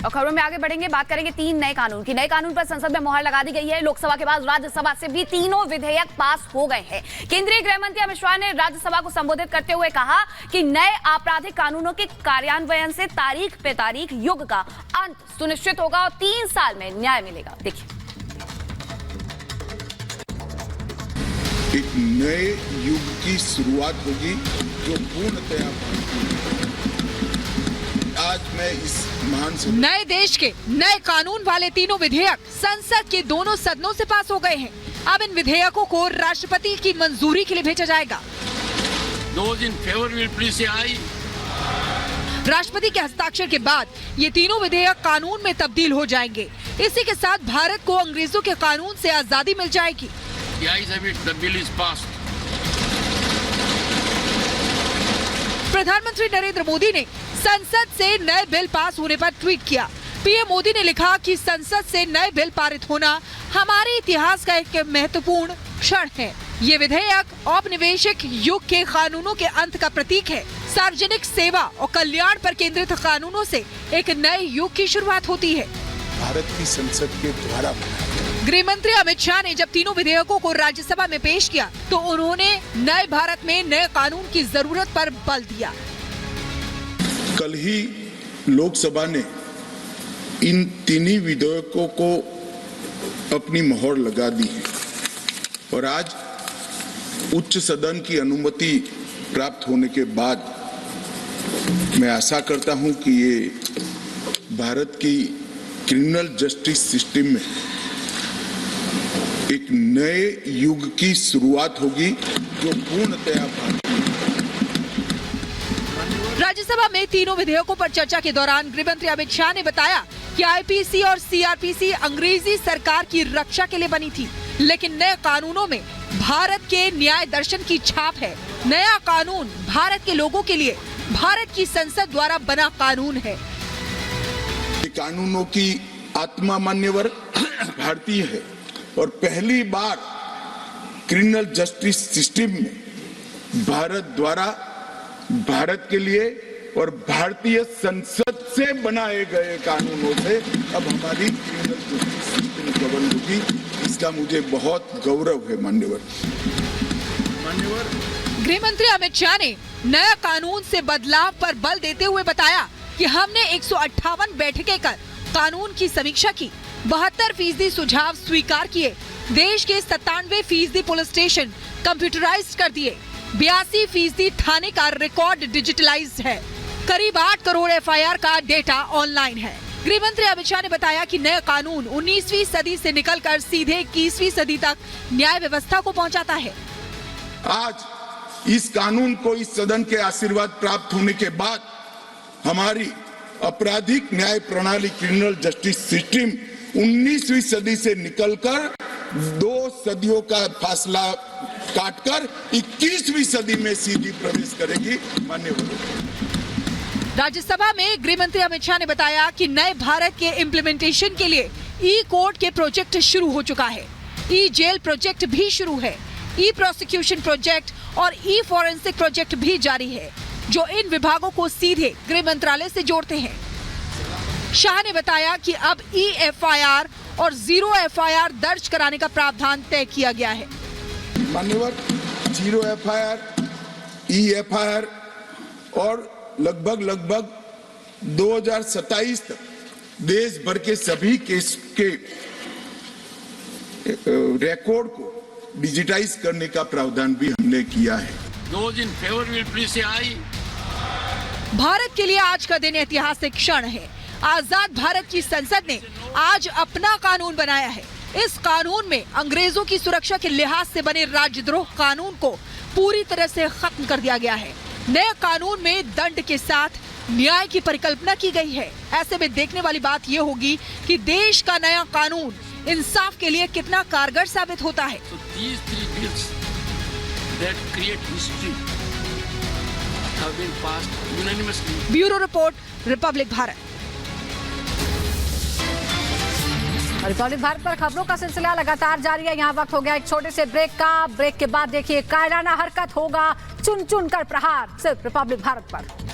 और खबरों में आगे बढ़ेंगे, बात करेंगे 3 नए कानून की। नए कानून पर संसद में मुहर लगा दी गई है। लोकसभा के बाद राज्यसभा से भी तीनों विधेयक पास हो गए हैं। केंद्रीय गृह मंत्री अमित शाह ने राज्यसभा को संबोधित करते हुए कहा कि नए आपराधिक कानूनों के कार्यान्वयन से तारीख पे तारीख युग का अंत सुनिश्चित होगा और 3 साल में न्याय मिलेगा। देखिए, एक नए युग की शुरुआत होगी जो पूर्णतया आज मैं इस महान नए देश के नए कानून वाले तीनों विधेयक संसद के दोनों सदनों से पास हो गए हैं। अब इन विधेयकों को राष्ट्रपति की मंजूरी के लिए भेजा जाएगा। Those in favor will please say aye. राष्ट्रपति के हस्ताक्षर के बाद ये तीनों विधेयक कानून में तब्दील हो जाएंगे। इसी के साथ भारत को अंग्रेजों के कानून से आजादी मिल जाएगी। The ayes have it, the bill is passed. प्रधानमंत्री नरेंद्र मोदी ने संसद से नए बिल पास होने पर ट्वीट किया। पीएम मोदी ने लिखा कि संसद से नए बिल पारित होना हमारे इतिहास का एक महत्वपूर्ण क्षण है। ये विधेयक औपनिवेशिक युग के कानूनों के अंत का प्रतीक है। सार्वजनिक सेवा और कल्याण पर केंद्रित कानूनों से एक नए युग की शुरुआत होती है। भारत की संसद के द्वारा गृह मंत्री अमित शाह ने जब तीनों विधेयकों को राज्यसभा में पेश किया तो उन्होंने नए भारत में नए कानून की जरूरत पर बल दिया। कल ही लोकसभा ने इन तीनों विधेयकों को अपनी मोहर लगा दी है और आज उच्च सदन की अनुमति प्राप्त होने के बाद मैं आशा करता हूं कि ये भारत की क्रिमिनल जस्टिस सिस्टम में एक नए युग की शुरुआत होगी जो पूर्णतया राज्यसभा में तीनों विधेयकों पर चर्चा के दौरान गृह मंत्री अमित शाह ने बताया कि आईपीसी और सीआरपीसी अंग्रेजी सरकार की रक्षा के लिए बनी थी, लेकिन नए कानूनों में भारत के न्याय दर्शन की छाप है। नया कानून भारत के लोगों के लिए भारत की संसद द्वारा बना कानून है। कानूनों की आत्मा मान्यवर भारतीय है और पहली बार क्रिमिनल जस्टिस सिस्टम में भारत द्वारा भारत के लिए और भारतीय संसद से बनाए गए कानूनों से अब हमारी क्रिमिनल जस्टिस सिस्टम गवर्न होगी। इसका मुझे बहुत गौरव है। मान्यवर गृह मंत्री अमित शाह ने नया कानून से बदलाव पर बल देते हुए बताया कि हमने 158 बैठकें कर कानून की समीक्षा की, 72% सुझाव स्वीकार किए, देश के 97% पुलिस स्टेशन कंप्यूटराइज्ड कर दिए, 82% थाने का रिकॉर्ड डिजिटलाइज्ड है, करीब 8 करोड़ एफआईआर का डेटा ऑनलाइन है। गृह मंत्री अमित शाह ने बताया कि नया कानून 19वीं सदी से निकलकर सीधे 21वीं सदी तक न्याय व्यवस्था को पहुंचाता है। आज इस कानून को इस सदन के आशीर्वाद प्राप्त होने के बाद हमारी आपराधिक न्याय प्रणाली क्रिमिनल जस्टिस सिस्टम 19वीं सदी से निकलकर 2 सदियों का फासला काटकर 21वीं सदी में सीधी प्रवेश करेगी। माननीय राज्यसभा में गृह मंत्री अमित शाह ने बताया कि नए भारत के इम्प्लीमेंटेशन के लिए ई कोर्ट के प्रोजेक्ट शुरू हो चुका है, ई जेल प्रोजेक्ट भी शुरू है, ई प्रोसिक्यूशन प्रोजेक्ट और ई फॉरेंसिक प्रोजेक्ट भी जारी है, जो इन विभागों को सीधे गृह मंत्रालय से जोड़ते हैं। शाह ने बताया कि अब ई एफआईआर और 0 एफआईआर दर्ज कराने का प्रावधान तय किया गया है। मान्यवर 0 एफआईआर, ई एफआईआर और लगभग 2027 तक देश भर के सभी केस के रिकॉर्ड को डिजिटाइज करने का प्रावधान भी हमने किया है। Those in favor will please say aye. Bharat के लिए आज का दिन ऐतिहासिक क्षण है। आजाद भारत की संसद ने आज अपना कानून बनाया है। इस कानून में अंग्रेजों की सुरक्षा के लिहाज से बने राजद्रोह कानून को पूरी तरह से खत्म कर दिया गया है। नए कानून में दंड के साथ न्याय की परिकल्पना की गई है। ऐसे में देखने वाली बात यह होगी कि देश का नया कानून इंसाफ के लिए कितना कारगर साबित होता है। So these 3 bills that create history have been passed unanimously. Bureau report, Republic Bharat. Republic Bharat पर खबरों का सिलसिला लगातार जारी है। यहाँ वक्त हो गया एक छोटे से ब्रेक का। ब्रेक के बाद देखिए कायराना हरकत होगा, चुन चुन कर प्रहार, सिर्फ रिपब्लिक भारत पर।